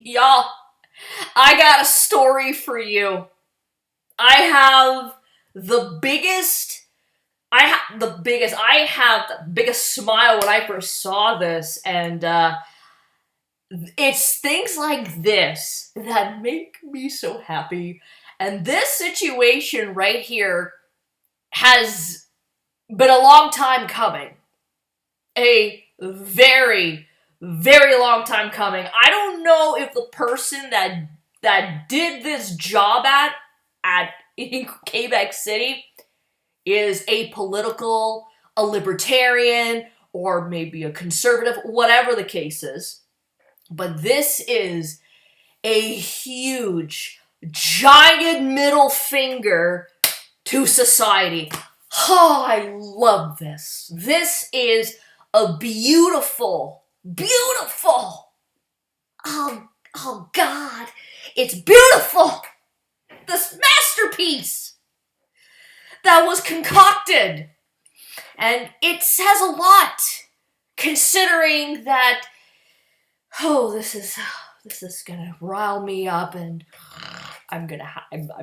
Y'all, I got a story for you. I have the biggest, I have the biggest smile when I first saw this, and it's things like this that make me so happy. And this situation right here has been a long time coming. A very, very long time coming. I don't know if the person that did this job at in Quebec City is apolitical, a libertarian, or maybe a conservative, whatever the case is. But this is a huge, giant middle finger to society. Oh, I love this. This is a beautiful, beautiful. Oh God, it's beautiful. This masterpiece that was concocted. And it says a lot, considering that, oh, this is gonna rile me up, and I'm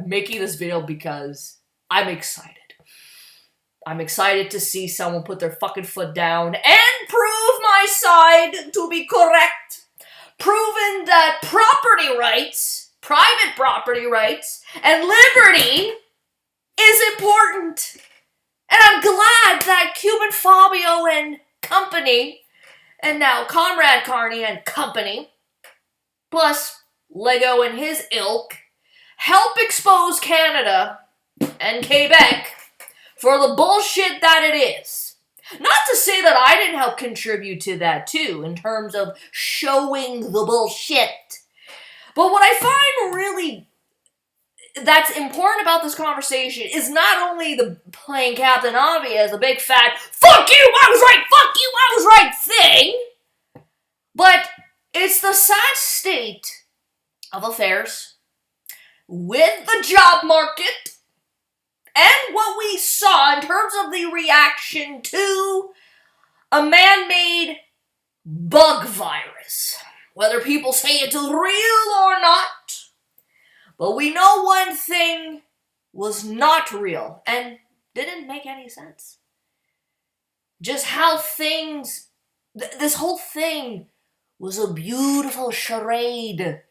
making this video because I'm excited. I'm excited to see someone put their fucking foot down and prove my side to be correct. Proven that property rights, private property rights, and liberty is important. And I'm glad that Cuban Fabio and company, and now Conrad Carney and company, plus Lego and his ilk, help expose Canada and Quebec for the bullshit that it is. Not to say that I didn't help contribute to that too, in terms of showing the bullshit. But what I find really that's important about this conversation is not only the playing Captain Obvious, a big fat "fuck you, I was right, fuck you, I was right" thing, but it's the sad state of affairs with the job market and what we saw in terms of the reaction to a man-made bug virus. Whether people say it's real or not, but we know one thing was not real and didn't make any sense. Just how this whole thing was a beautiful charade.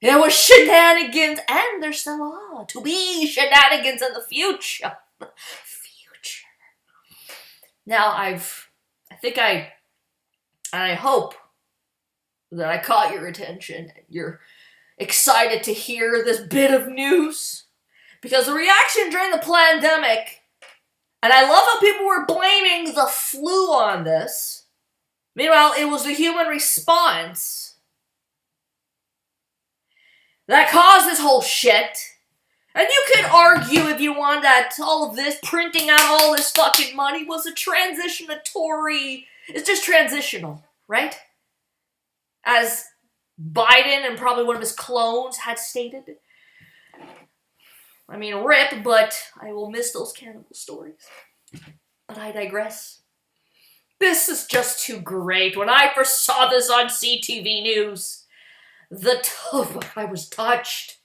There was shenanigans, and there still are to be shenanigans in the future. Future. Now I hope that I caught your attention. You're excited to hear this bit of news, because the reaction during the pandemic, and I love how people were blaming the flu on this. Meanwhile, it was the human response that caused this whole shit. And you could argue if you want that all of this, printing out all this fucking money was a transitionatory, it's just transitional, right? As Biden and probably one of his clones had stated. I mean, rip, but I will miss those cannibal stories. But I digress. This is just too great. When I first saw this on CTV News, I was touched.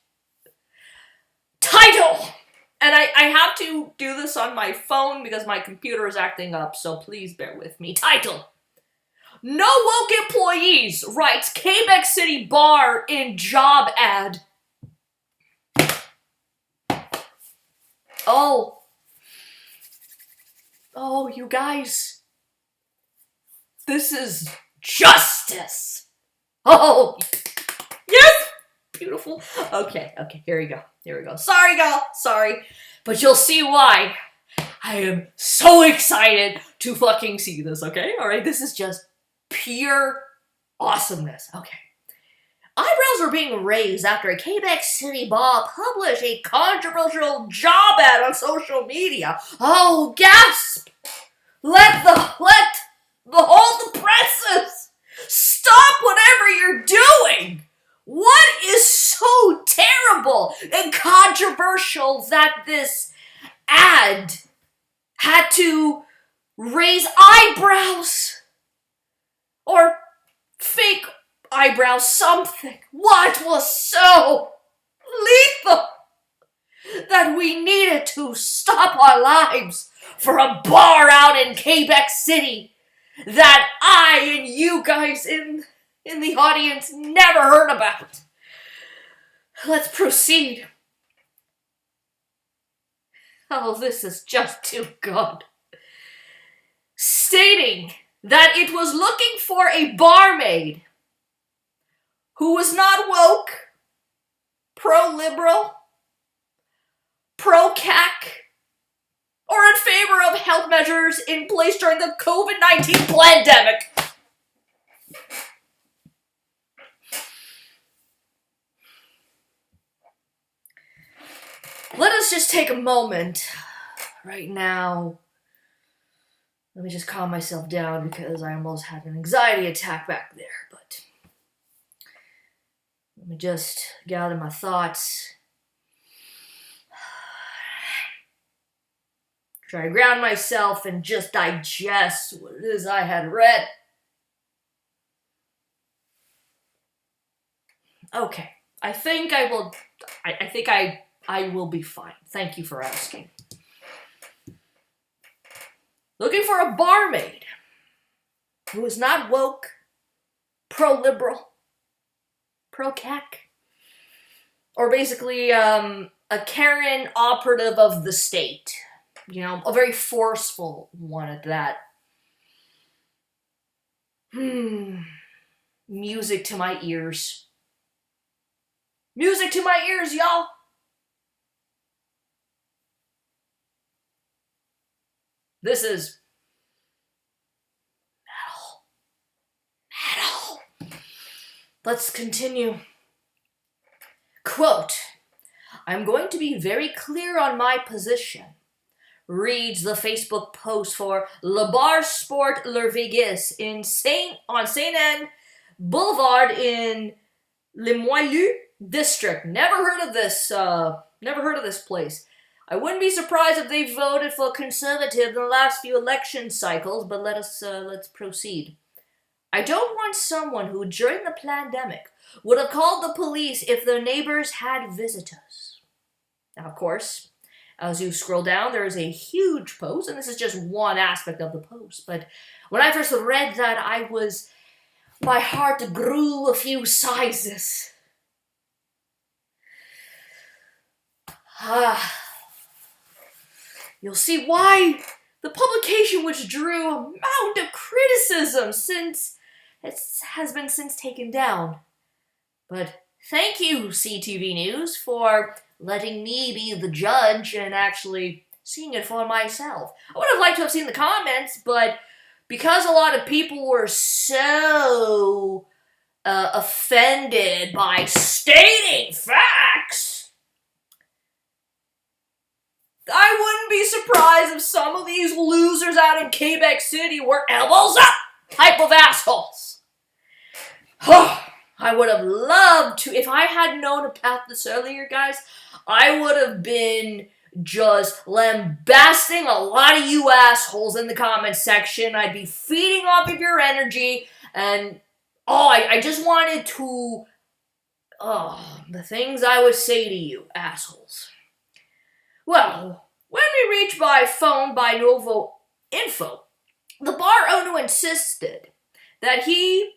Title! And I have to do this on my phone because my computer is acting up, so please bear with me. Title: No woke employees, writes Quebec City bar in job ad. Oh, you guys. This is justice. Oh, yes! Beautiful. Okay, here we go. Sorry, y'all, sorry. But you'll see why I am so excited to fucking see this, okay? Alright, this is just pure awesomeness. Okay. Eyebrows are being raised after a Quebec City bar published a controversial job ad on social media. Oh, gasp! Let the whole presses stop whatever you're doing. What is so terrible and controversial that this ad had to raise eyebrows or fake eyebrows something. What was so lethal that we needed to stop our lives for a bar out in Quebec City that I and you guys in the audience never heard about? Let's proceed. Oh, this is just too good. Stating that it was looking for a barmaid who was not woke, pro-liberal, pro-CAC, or in favor of health measures in place during the COVID-19 pandemic. Let us just take a moment right now. Let me just calm myself down because I almost had an anxiety attack back there, but let me just gather my thoughts. Try to ground myself and just digest what it is I had read. Okay, I think I will be fine. Thank you for asking. Looking for a barmaid who is not woke, pro-liberal, pro-CAC, or basically a Karen operative of the state. You know, a very forceful one at that. Music to my ears. Music to my ears, y'all. This is metal. Let's continue. Quote, "I'm going to be very clear on my position," reads the Facebook post for Le Bar Sport Le Vegas on Saint-Anne Boulevard in Limoilou district. Never heard of this place. I wouldn't be surprised if they voted for conservative in the last few election cycles, but let's proceed. "I don't want someone who, during the pandemic, would have called the police if their neighbors had visitors." Now, of course, as you scroll down, there is a huge post, and this is just one aspect of the post. But when I first read that, my heart grew a few sizes. You'll see why the publication, which drew a mountain of criticism since it has been since taken down. But thank you, CTV News, for letting me be the judge and actually seeing it for myself. I would have liked to have seen the comments, but because a lot of people were so offended by stating facts, I wouldn't be surprised if some of these losers out in Quebec City were elbows up type of assholes. I would have loved to, if I had known about this earlier, guys, I would have been just lambasting a lot of you assholes in the comment section. I'd be feeding off of your energy, and I just wanted to, the things I would say to you assholes. Well, when we reached by phone by Novo Info, the bar owner insisted that he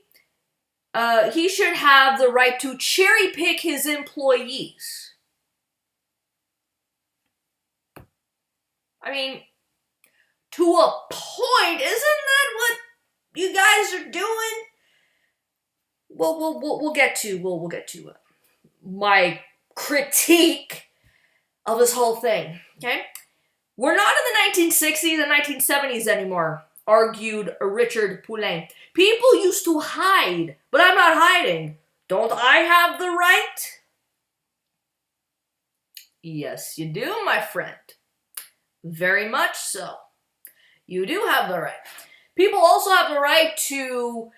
should have the right to cherry pick his employees. I mean, to a point, isn't that what you guys are doing? We'll get to my critique of this whole thing, okay? "We're not in the 1960s and 1970s anymore," argued Richard Poulin. "People used to hide, but I'm not hiding. Don't I have the right?" Yes, you do, my friend. Very much so. You do have the right. People also have the right to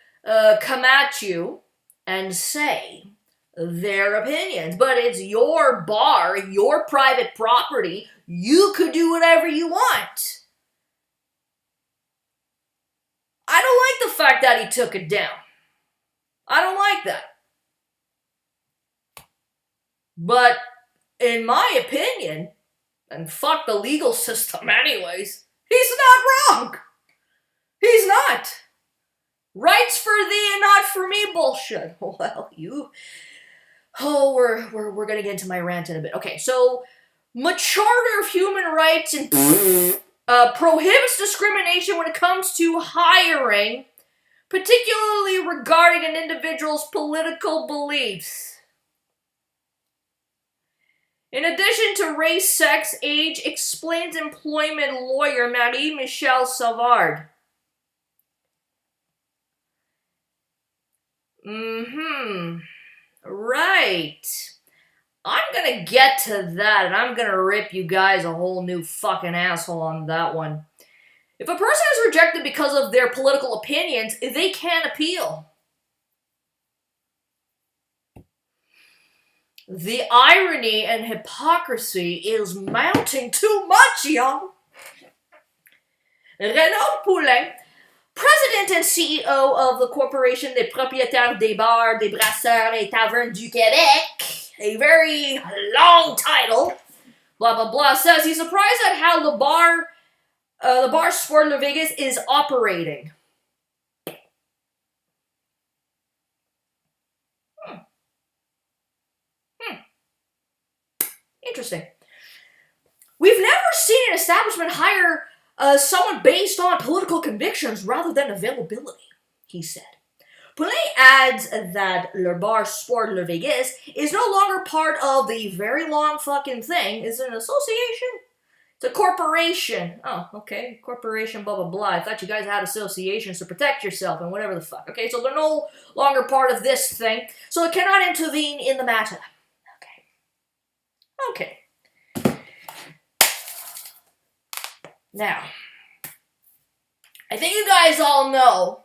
come at you and say their opinions, but it's your bar, your private property. You could do whatever you want. I don't like the fact that he took it down. I don't like that. But in my opinion, and fuck the legal system anyways, he's not wrong. He's not. Rights for thee and not for me bullshit. Well, you... Oh, we're gonna get into my rant in a bit. Okay, so Charter of Human Rights and prohibits discrimination when it comes to hiring, particularly regarding an individual's political beliefs. In addition to race, sex, age, explains employment lawyer Marie-Michelle Savard. Right. I'm gonna get to that, and I'm gonna rip you guys a whole new fucking asshole on that one. If a person is rejected because of their political opinions, they can appeal. The irony and hypocrisy is mounting too much, young. Renaud Poulin, President and CEO of the Corporation des Propriétaires des Bars, des Brasseurs et Tavernes du Québec, a very long title, blah blah blah, says he's surprised at how the bar Sport Le Vegas is operating. Interesting. We've never seen an establishment hire someone based on political convictions rather than availability, he said. Poulin adds that Le Bar Sport Le Vegas is no longer part of the very long fucking thing. It's an association? It's a corporation. Oh, okay. Corporation, blah, blah, blah. I thought you guys had associations to protect yourself and whatever the fuck. Okay, so they're no longer part of this thing, so it cannot intervene in the matter. Okay. Now, I think you guys all know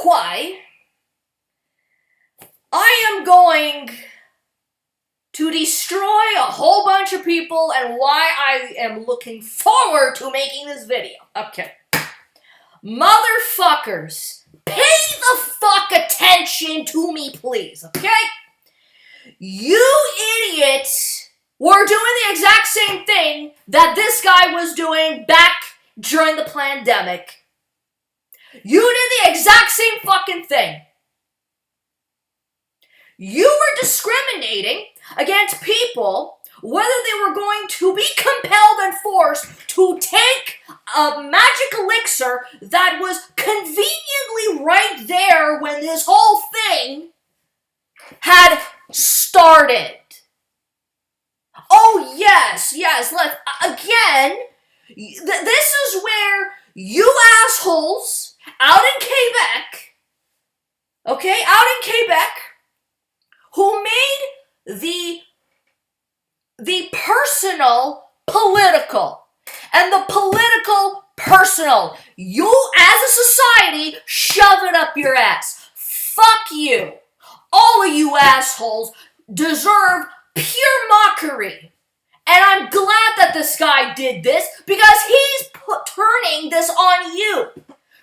why I am going to destroy a whole bunch of people and why I am looking forward to making this video. Okay. Motherfuckers, pay the fuck attention to me, please, okay? You idiots were doing the exact same thing that this guy was doing back during the pandemic. You did the exact same fucking thing. You were discriminating against people whether they were going to be compelled and forced to take a magic elixir that was conveniently right there when this whole thing had started. Oh, yes, let's, again, this is where you assholes out in Quebec, okay, out in Quebec, who made the personal political and the political personal, you as a society shove it up your ass. Fuck you. All of you assholes deserve pure mockery. And I'm glad that this guy did this because he's turning this on you.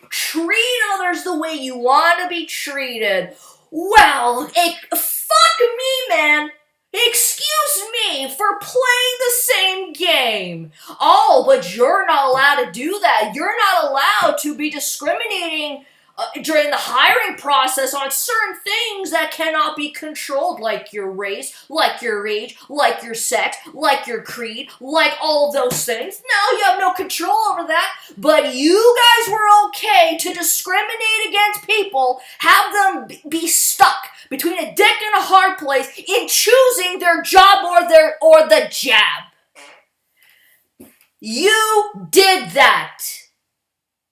Treat others the way you want to be treated. Well, fuck me, man. Excuse me for playing the same game. Oh, but you're not allowed to do that. You're not allowed to be discriminating during the hiring process on certain things that cannot be controlled, like your race, like your age, like your sex, like your creed, like all of those things. No, you have no control over that, but you guys were okay to discriminate against people, have them be stuck between a dick and a hard place in choosing their job or the jab. You did that.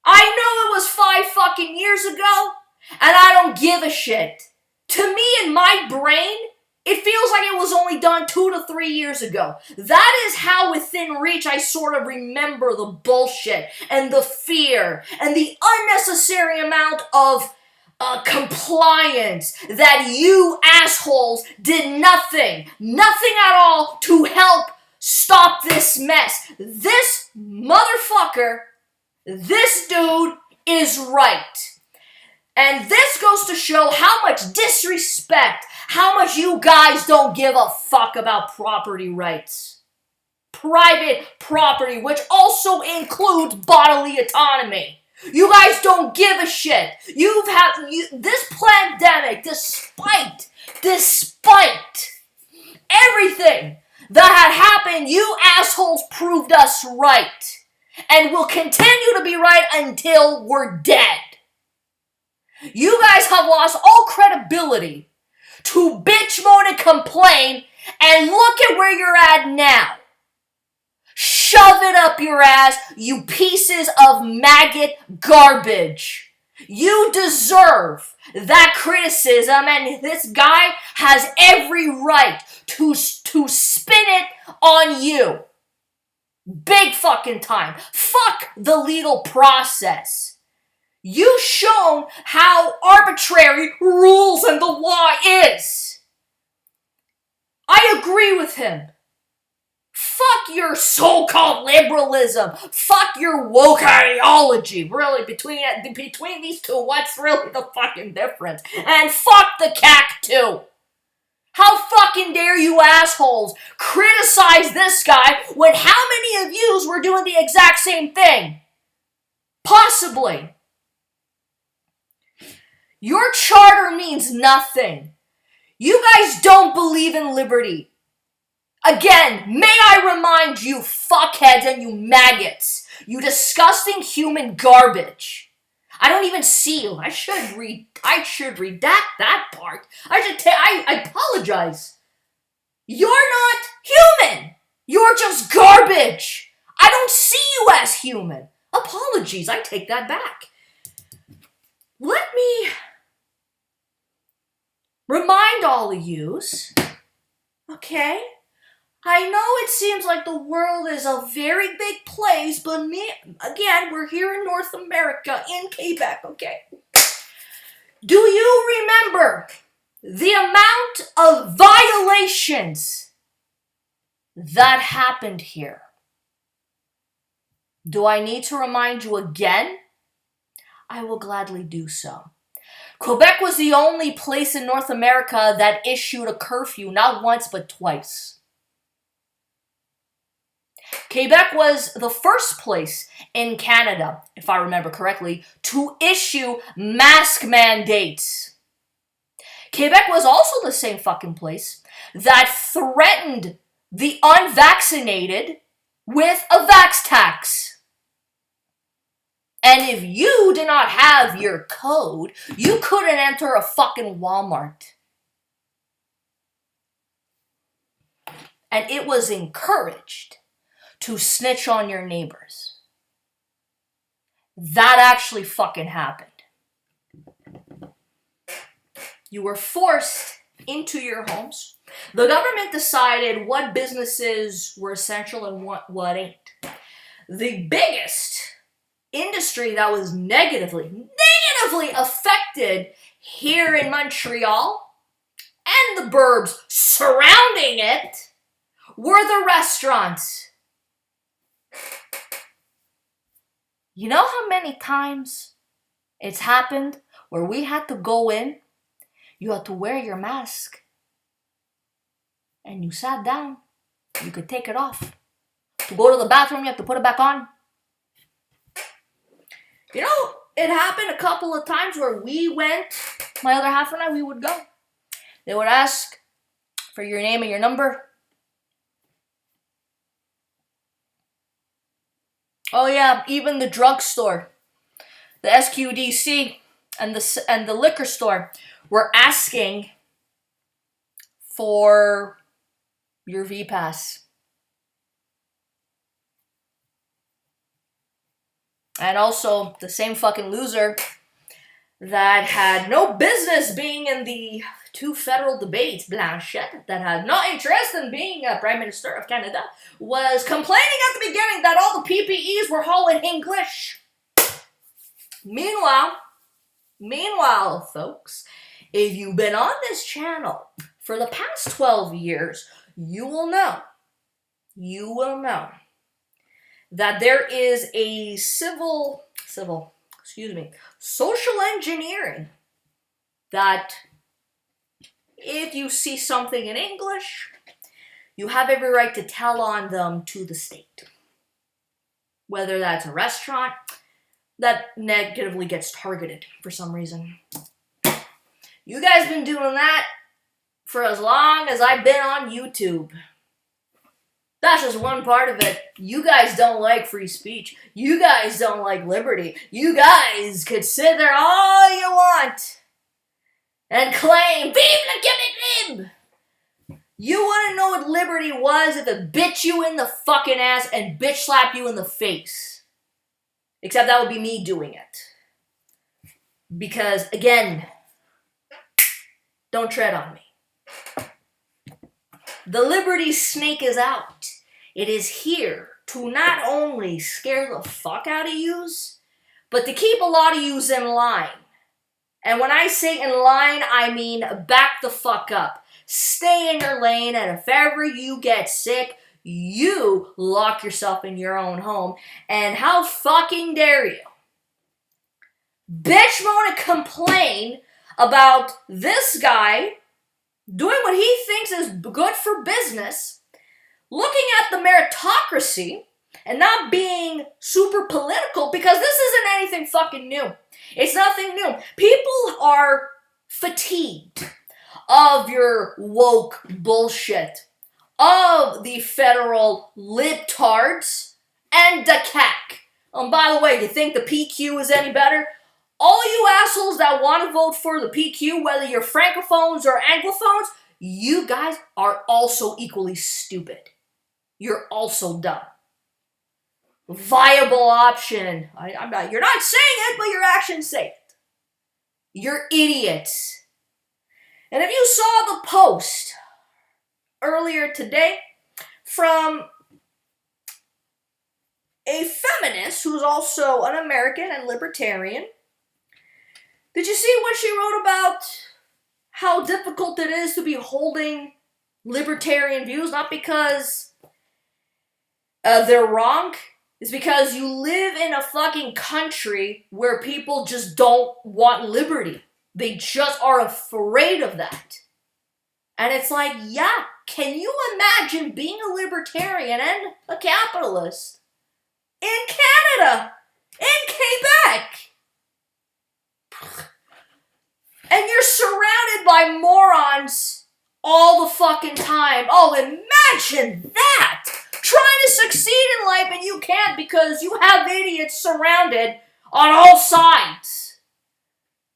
I know it was 5 fucking years ago, and I don't give a shit. To me, in my brain, it feels like it was only done 2 to 3 years ago. That is how within reach I sort of remember the bullshit and the fear and the unnecessary amount of compliance that you assholes did nothing at all to help stop this mess. This motherfucker, this dude is right. And this goes to show how much disrespect, how much you guys don't give a fuck about property rights. Private property, which also includes bodily autonomy. You guys don't give a shit. This pandemic, despite everything that had happened, you assholes proved us right. And will continue to be right until we're dead. You guys have lost all credibility to bitch, moan, and complain, and look at where you're at now. Shove it up your ass, you pieces of maggot garbage. You deserve that criticism, and this guy has every right to spin it on you. Big fucking time. Fuck the legal process. You've shown how arbitrary rules and the law is. I agree with him. Fuck your so-called liberalism. Fuck your woke ideology. Really, between these two, what's really the fucking difference? And fuck the CAC too. How fucking dare you assholes criticize this guy when how many of yous were doing the exact same thing? Possibly. Your charter means nothing. You guys don't believe in liberty. Again, may I remind you fuckheads and you maggots, you disgusting human garbage. I don't even see you. I should redact that part. I apologize. You're not human. You're just garbage. I don't see you as human. Apologies, I take that back. Let me remind all of yous, okay? I know it seems like the world is a very big place, but again, we're here in North America, in Quebec, okay? Do you remember the amount of violations that happened here? Do I need to remind you again? I will gladly do so. Quebec was the only place in North America that issued a curfew, not once but twice. Quebec was the first place in Canada, if I remember correctly, to issue mask mandates. Quebec was also the same fucking place that threatened the unvaccinated with a vax tax. And if you did not have your code, you couldn't enter a fucking Walmart. And it was encouraged to snitch on your neighbors. That actually fucking happened. You were forced into your homes. The government decided what businesses were essential and what ain't. The biggest industry that was negatively affected here in Montreal and the burbs surrounding it were the restaurants. You know how many times it's happened where we had to go in, you had to wear your mask, and you sat down, you could take it off. To go to the bathroom, you have to put it back on. You know, it happened a couple of times where we went, my other half and I, we would go. They would ask for your name and your number. Oh yeah, even the drugstore, the SQDC, and the liquor store were asking for your V-Pass. And also, the same fucking loser that had no business being in the two federal debates, Blanchette, that had no interest in being a Prime Minister of Canada, was complaining at the beginning that all the PPEs were all in English. Meanwhile, folks, if you've been on this channel for the past 12 years, you will know that there is a civil social engineering. That if you see something in English, you have every right to tell on them to the state. Whether that's a restaurant that negatively gets targeted for some reason. You guys been doing that for as long as I've been on YouTube. That's just one part of it. You guys don't like free speech. You guys don't like liberty. You guys could sit there all you want and claim, Vive la Quebec Libre! You wouldn't know what liberty was if it bit you in the fucking ass and bitch slapped you in the face. Except that would be me doing it. Because, again, don't tread on me. The liberty snake is out. It is here to not only scare the fuck out of yous, but to keep a lot of yous in line. And when I say in line, I mean back the fuck up. Stay in your lane, and if ever you get sick, you lock yourself in your own home. And how fucking dare you? Bitch wanna complain about this guy doing what he thinks is good for business, looking at the meritocracy, and not being super political, because this isn't anything fucking new. It's nothing new. People are fatigued of your woke bullshit, of the federal libtards, and the CAC. By the way, you think the PQ is any better? All you assholes that want to vote for the PQ, whether you're francophones or anglophones, you guys are also equally stupid. You're also dumb. Viable option. You're not saying it, but your actions say it. You're idiots. And if you saw the post earlier today from a feminist who's also an American and libertarian, did you see what she wrote about how difficult it is to be holding libertarian views? Not because they're wrong. It's because you live in a fucking country where people just don't want liberty. They just are afraid of that. And it's like, yeah, can you imagine being a libertarian and a capitalist in Canada, in Quebec? And you're surrounded by morons all the fucking time. Oh, imagine that! Trying to succeed in life and you can't because you have idiots surrounded on all sides.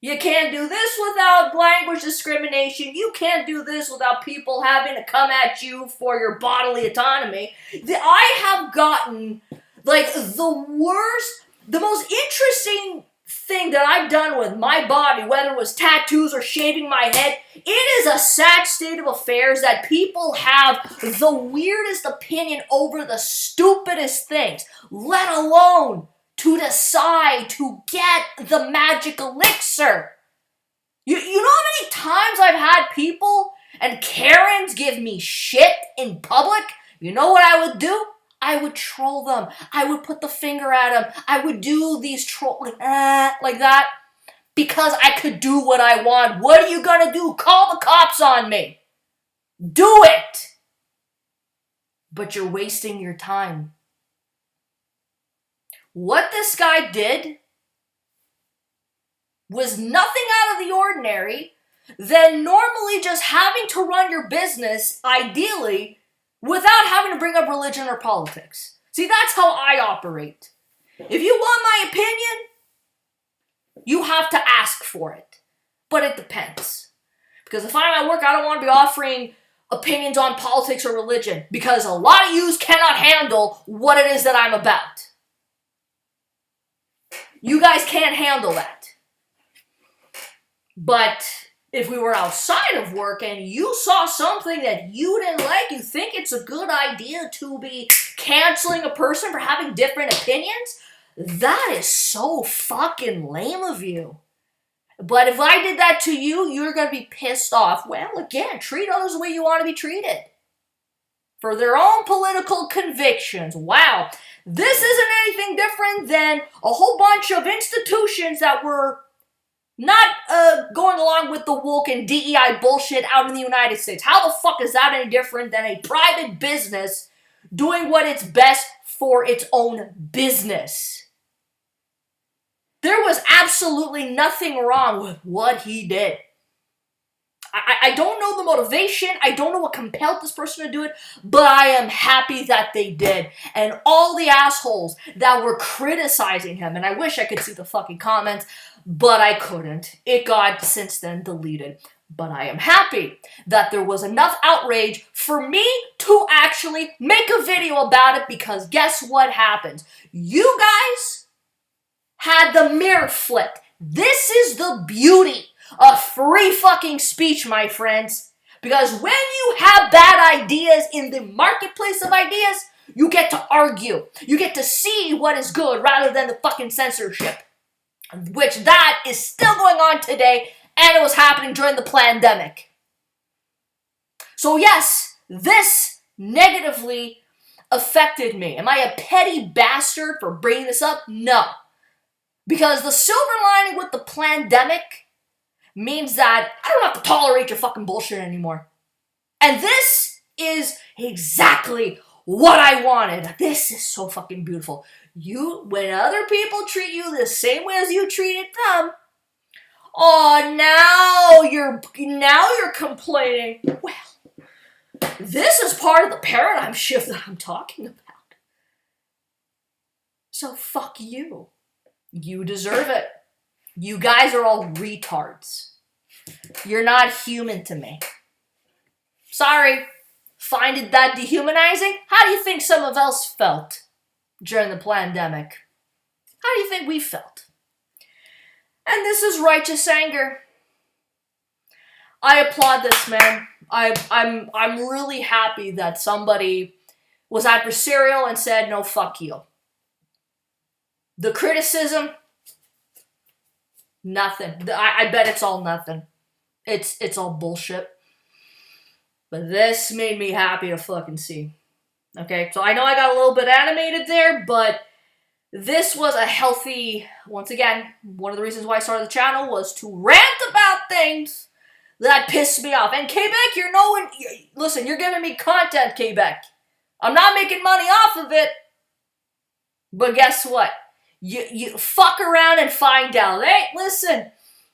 You can't do this without language discrimination. You can't do this without people having to come at you for your bodily autonomy. I have gotten, like, the worst, the most interesting thing that I've done with my body, whether it was tattoos or shaving my head, it is a sad state of affairs that people have the weirdest opinion over the stupidest things, let alone to decide to get the magic elixir. You know how many times I've had people and Karens give me shit in public? You know what I would do? I would troll them. I would put the finger at them. I would do these like that because I could do what I want. What are you gonna do? Call the cops on me. Do it. But you're wasting your time. What this guy did was nothing out of the ordinary than normally just having to run your business, ideally, without having to bring up religion or politics. See, that's how I operate. If you want my opinion, you have to ask for it. But it depends. Because if I'm at work, I don't want to be offering opinions on politics or religion. Because a lot of yous cannot handle what it is that I'm about. You guys can't handle that. But if we were outside of work and you saw something that you didn't like, you think it's a good idea to be canceling a person for having different opinions, that is so fucking lame of you. But if I did that to you, you're going to be pissed off. Well, again, treat others the way you want to be treated. for their own political convictions. Wow. This isn't anything different than a whole bunch of institutions that were not going along with the woke and DEI bullshit out in the United States. How the fuck is that any different than a private business doing what it's best for its own business? There was absolutely nothing wrong with what he did. I don't know the motivation. I don't know what compelled this person to do it, but I am happy that they did. And all the assholes that were criticizing him, and I wish I could see the fucking comments, but I couldn't. It got since then deleted. But I am happy that there was enough outrage for me to actually make a video about it, because guess what happens? You guys had the mirror flipped. This is the beauty of free fucking speech, my friends. Because when you have bad ideas in the marketplace of ideas, you get to argue. You get to see what is good rather than the fucking censorship. Which that is still going on today, and it was happening during the pandemic. So yes, this negatively affected me. Am I a petty bastard for bringing this up? No. Because the silver lining with the pandemic means that I don't have to tolerate your fucking bullshit anymore. And this is exactly what I wanted. This is so fucking beautiful. When other people treat you the same way as you treated them, oh, now you're complaining. Well, this is part of the paradigm shift that I'm talking about. So fuck you. You deserve it. You guys are all retards. You're not human to me. Sorry. Find it that dehumanizing? How do you think some of us felt during the pandemic? How do you think we felt? And this is righteous anger. I applaud this, man. I'm really happy that somebody was adversarial and said, no, fuck you. The criticism, nothing. I bet it's all nothing. It's all bullshit. But this made me happy to fucking see. Okay, so I know I got a little bit animated there, but this was a healthy, once again, one of the reasons why I started the channel was to rant about things that pissed me off. And Quebec, listen, you're giving me content, Quebec. I'm not making money off of it. But guess what? You fuck around and find out. Hey, listen,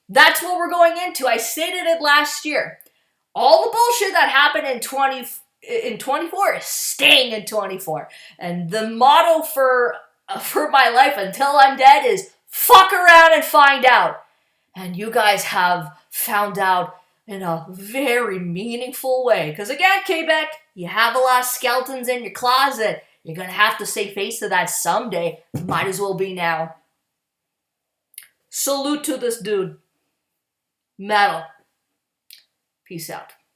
that's what we're going into. I stated it last year. All the bullshit that happened in 24 is staying in 24. And the motto for my life until I'm dead is fuck around and find out. And you guys have found out in a very meaningful way. Because again, Quebec, you have a lot of skeletons in your closet. You're going to have to say face to that someday. Might as well be now. Salute to this dude. Metal. Peace out.